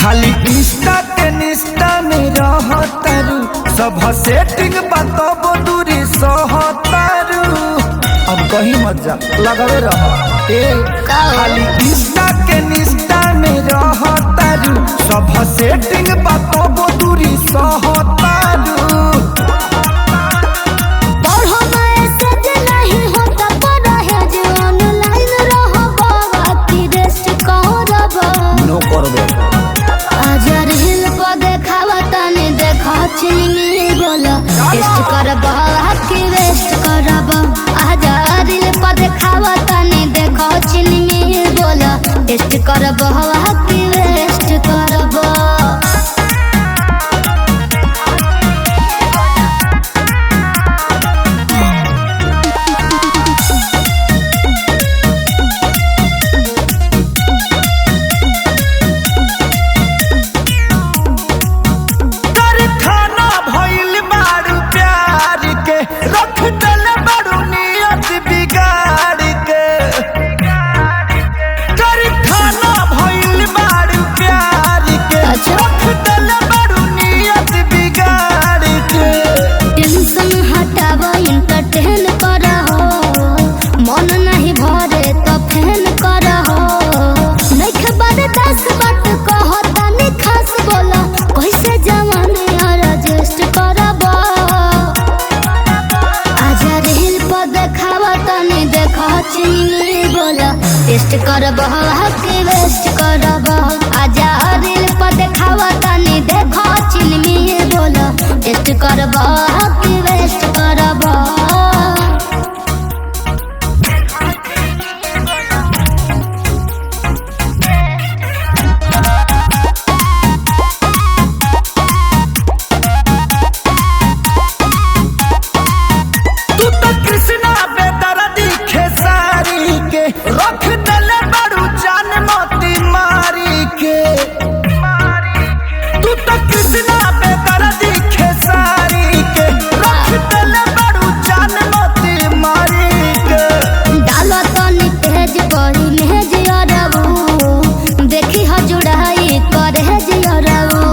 खाली इंस्टा के निस्टा में रहतारू सब सेटिंग बताबो दूरी सहतारू। अब कहीं मत जा लगावे रह खाली इंस्टा के निस्टा में रहतारू सब सेटिंग बताबो दूरी सहतारू। टेस्ट करब हकी वेस्ट करब आजा दिल पर देखावा तनी देखो चिन्नी बोला टेस्ट करब हकी वेस्ट करब। टेस्ट करब हकी वेस्ट करब आजा दिल पर देखावा तनी देखो चिन्नी बोला टेस्ट करब हकी वेस्ट करब। रख दले बड़ू जान मोती मारी के तू तो कृष्णा बेदर्दी खेसारी के रख दले बड़ू जान मोती मारी के। डालो तो नितेज बड़ी मेज अरबू देखी ह जुड़ाई करे जियरबू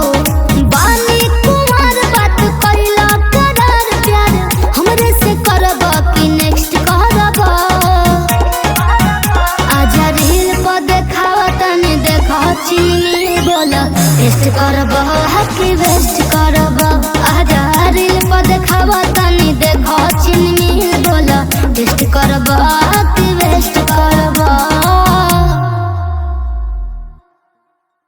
बानी कुमार बात कइला करार प्यार हमरे से करब कि नेक्स्ट करब। चिन्नी बोला टेस्ट करब हकी वेस्ट करब